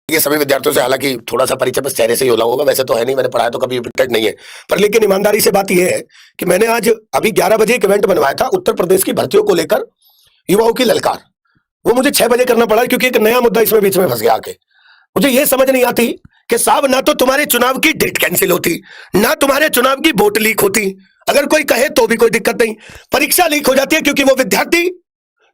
ये सभी विद्यार्थियों से हालांकि थोड़ा सा परिचय बस चेहरे से ही होला होगा, वैसे तो है नहीं, मैंने पढ़ाया तो कभी यूपी टेट नहीं है। पर लेकिन ईमानदारी से बात यह है कि मैंने आज अभी 11 बजे एक इवेंट बनवाया था उत्तर प्रदेश की भर्तियों को लेकर, युवाओं की ललकार। वो मुझे 6 बजे करना पड़ा क्योंकि एक नया मुद्दा इसमें बीच में फंस गया आके। मुझे ये समझ नहीं आती कि साहब ना तो तुम्हारे चुनाव की डेट कैंसिल होती, ना तुम्हारे चुनाव की वोट लीक होती, अगर कोई कहे तो भी कोई दिक्कत नहीं, परीक्षा लीक हो जाती है क्योंकि वो विद्यार्थी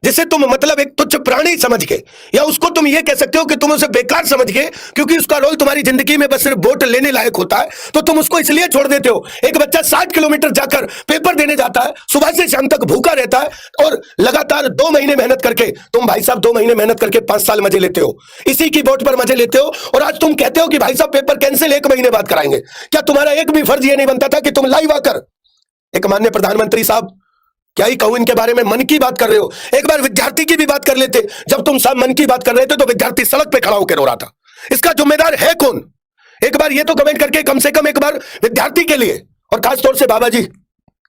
जिसे तुम मतलब एक तुच्छ प्राणी समझ के, या उसको तुम ये कह सकते हो कि तुम उसे बेकार समझ के, क्योंकि उसका रोल तुम्हारी जिंदगी में बस सिर्फ वोट लेने लायक होता है, तो तुम उसको इसलिए छोड़ देते हो। एक बच्चा 60 किलोमीटर जाकर पेपर देने जाता है, सुबह से शाम तक भूखा रहता है, और लगातार 2 महीने मेहनत करके, तुम भाई साहब 2 महीने मेहनत करके 5 साल मजे लेते हो, इसी की वोट पर मजे लेते हो, और आज तुम कहते हो कि भाई साहब पेपर कैंसिल 1 महीने बाद कराएंगे। क्या तुम्हारा एक भी फर्ज ये नहीं बनता था कि तुम लाइव आकर, एक माननीय प्रधानमंत्री साहब, क्या ही कहूं इनके बारे में, मन की बात कर रहे हो, एक बार विद्यार्थी की भी बात कर लेते। जब तुम सब मन की बात कर रहे थे तो विद्यार्थी सड़क पे खड़ा होकर रो रहा था, इसका जिम्मेदार है कौन? एक बार ये तो कमेंट करके कम से कम एक बार विद्यार्थी के लिए, और खासतौर से बाबा जी,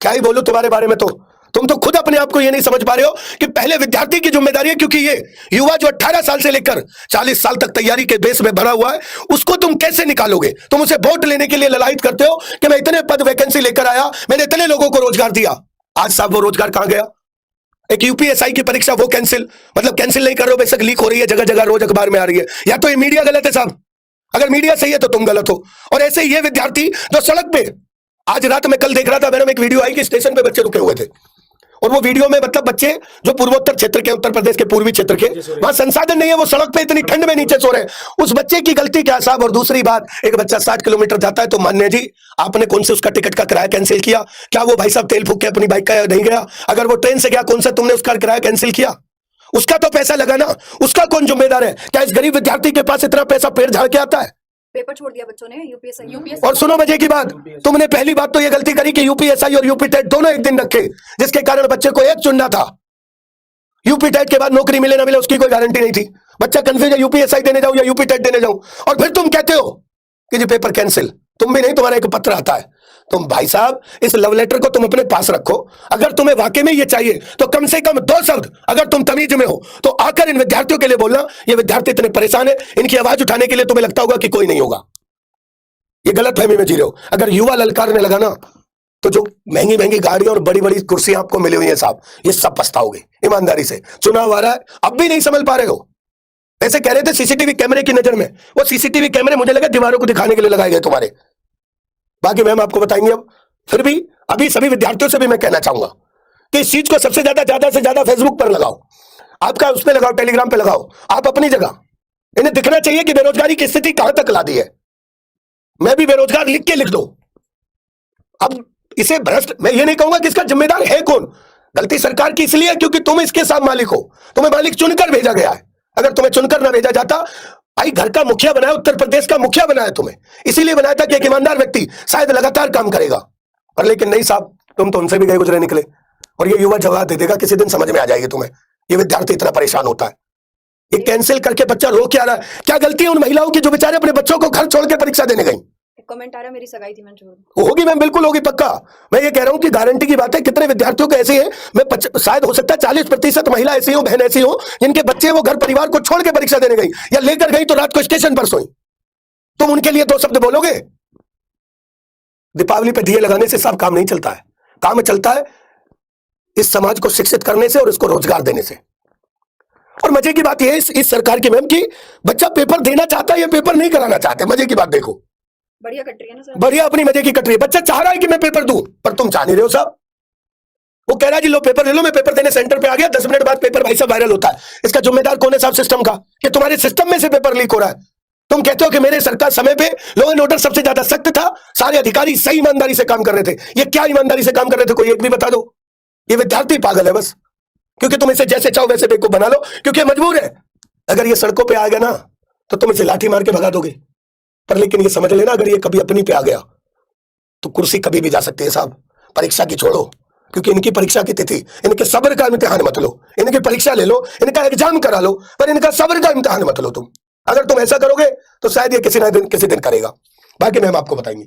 क्या ही बोलूं तुम्हारे बारे में, तो तुम तो खुद अपने आप को ये नहीं समझ पा रहे हो कि पहले विद्यार्थी की जिम्मेदारी है, क्योंकि ये युवा जो 18 साल से लेकर 40 साल तक तैयारी के बेस में भरा हुआ है, उसको तुम कैसे निकालोगे? तुम उसे वोट लेने के लिए ललायत करते हो कि मैं इतने पद वैकेंसी लेकर आया, मैंने इतने लोगों को रोजगार दिया। आज साहब वो रोजगार कहां गया? एक यूपीएसआई की परीक्षा वो कैंसिल, मतलब कैंसिल नहीं कर रहे हो, बेशक लीक हो रही है, जगह जगह रोज अखबार में आ रही है। या तो ये मीडिया गलत है साहब, अगर मीडिया सही है तो तुम गलत हो। और ऐसे ही ये विद्यार्थी जो सड़क पे, आज रात में कल देख रहा था मैंने, एक वीडियो आई कि स्टेशन पे बच्चे रुके हुए थे, और वो वीडियो में मतलब बच्चे जो पूर्वोत्तर क्षेत्र के, उत्तर प्रदेश के पूर्वी क्षेत्र के, वहां संसाधन नहीं है, वो सड़क पे इतनी ठंड में नीचे सो रहे हैं। उस बच्चे की गलती क्या साहब? और दूसरी बात, एक बच्चा 60 किलोमीटर जाता है तो मान्य जी आपने कौन से उसका टिकट का किराया कैंसिल किया? क्या वो भाई साहब तेल फूक के अपनी बाइक का नहीं गया? अगर वो ट्रेन से गया, कौन सा तुमने उसका किराया कैंसिल किया? उसका तो पैसा लगा ना, उसका कौन जिम्मेदार है? क्या इस गरीब विद्यार्थी के पास इतना पैसा पेड़ झाड़ के आता है? पेपर छोड़ दिया बच्चों ने यूपीएसआई। और सुनो मजे की बात, तुमने पहली बात तो ये गलती करी कि यूपीएसआई और यूपी टेट दोनों एक दिन रखे, जिसके कारण बच्चे को एक चुनना था। यूपी टेट के बाद नौकरी मिले ना मिले उसकी कोई गारंटी नहीं थी। बच्चा कंफ्यूज है, यूपीएसआई देने जाऊं या यूपी टेट देने जाऊं, और फिर तुम कहते हो कि जी पेपर कैंसिल। तुम भी नहीं, तुम्हारा एक पत्र आता है। तुम भाई साहब इस लव लेटर को तुम अपने पास रखो, अगर तुम्हें वाकई में ये चाहिए तो कम से कम 2 शब्द, अगर तुम तमीज में हो तो आकर इन विद्यार्थियों के लिए बोलना। ये विद्यार्थी इतने परेशान है, इनकी आवाज उठाने के लिए तुम्हें लगता होगा कि कोई नहीं होगा। ये गलत फहमी में जी रहे हो। अगर युवा ललकारने लगा ना, तो जो महंगी महंगी गाड़ी और बड़ी बड़ी कुर्सियां आपको मिली हुई है साहब, ये सब पछताओगे ईमानदारी से। चुनाव आ रहा है, अब भी नहीं समझ पा रहे हो। ऐसे कह रहे थे सीसीटीवी कैमरे की नजर में, वो सीसीटीवी कैमरे मुझे लगा दीवारों को दिखाने के लिए लगाए गए तुम्हारे। बाकी मैम आपको बताएंगे। अब फिर भी अभी सभी विद्यार्थियों से भी मैं कहना चाहूंगा कि इस चीज को सबसे ज्यादा से ज्यादा फेसबुक पर लगाओ, आपका उस पर लगाओ, टेलीग्राम पे लगाओ, आप अपनी जगह। इन्हें दिखना चाहिए कि बेरोजगारी की स्थिति कहां तक ला दी है। मैं भी बेरोजगार लिख के लिख दो। अब इसे भ्रष्ट, मैं ये नहीं कहूंगा कि इसका जिम्मेदार है कौन। गलती सरकार की इसलिए क्योंकि तुम इसके साथ मालिक हो, तुम्हें मालिक चुनकर भेजा गया है। अगर तुम्हें चुनकर ना भेजा जाता, भाई घर का मुखिया बनाया, उत्तर प्रदेश का मुखिया बनाया तुम्हें, इसीलिए बनाया था कि एक ईमानदार व्यक्ति शायद लगातार काम करेगा। पर लेकिन नहीं साहब, तुम तो उनसे भी गए गुजरे निकले। और ये युवा जवाब दे देगा, किसी दिन समझ में आ जाएगी तुम्हें। ये विद्यार्थी इतना परेशान होता है, ये कैंसिल करके बच्चा रो क्या रहा है? क्या गलती है उन महिलाओं की जो बेचारे अपने बच्चों को घर छोड़ के परीक्षा देने गई? कमेंट आ रहा मेरी सगाई थी, मैं छोड़ होगी मैम, बिल्कुल होगी, पक्का। मैं ये कह रहा हूं कि गारंटी की बात है। कितने विद्यार्थियों को ऐसे हैं, मैं शायद हो सकता है 40% महिला ऐसी हो, बहन ऐसी हो, जिनके बच्चे वो घर परिवार को छोड़ के परीक्षा देने गई, या लेकर गई तो रात को स्टेशन पर सोई। तुम उनके लिए 2 शब्द बोलोगे? दीपावली पे दिए लगाने से सब काम नहीं चलता है। काम चलता है इस समाज को शिक्षित करने से और इसको रोजगार देने से। और मजे की बात यह है इस सरकार की मैम, कि बच्चा पेपर देना चाहता है या पेपर नहीं कराना चाहते। मजे की बात देखो, बढ़िया कट रही है ना सर, बढ़िया अपनी मजे की कट रही है। बच्चा चाह रहा है कि मैं पेपर दूं, पर तुम चाह नहीं रहे हो साहब। वो कह रहा है जी लो पेपर ले लो, मैं पेपर देने सेंटर पे आ गया, 10 मिनट बाद पेपर भाई साहब वायरल होता है। इसका जिम्मेदार कौन है साहब सिस्टम का, कि तुम्हारे सिस्टम में से पेपर लीक हो रहा है। तुम कहते हो कि मेरे सरकार समय पे लॉ एंड ऑर्डर सबसे ज्यादा सख्त था, सारे अधिकारी सही ईमानदारी से काम कर रहे थे। ये क्या ईमानदारी से काम कर रहे थे, कोई एक भी बता दो। ये विद्यार्थी पागल है बस, क्योंकि तुम इसे जैसे चाहो वैसे बेवकूफ बना लो, क्योंकि मजबूर है। अगर ये सड़कों पे आ गया ना तो तुम इसे लाठी मार के भगा दोगे। पर लेकिन ये समझ लेना, अगर ये कभी अपनी पे आ गया तो कुर्सी कभी भी जा सकती है साहब। परीक्षा की छोड़ो, क्योंकि इनकी परीक्षा की तिथि, इनके सब्र का इम्तिहान मत लो। इनकी परीक्षा ले लो, इनका एग्जाम करा लो, पर इनका सब्र का इम्तिहान मत लो तुम। अगर तुम ऐसा करोगे तो शायद ये किसी दिन करेगा। बाकी मैम आपको बताएंगे।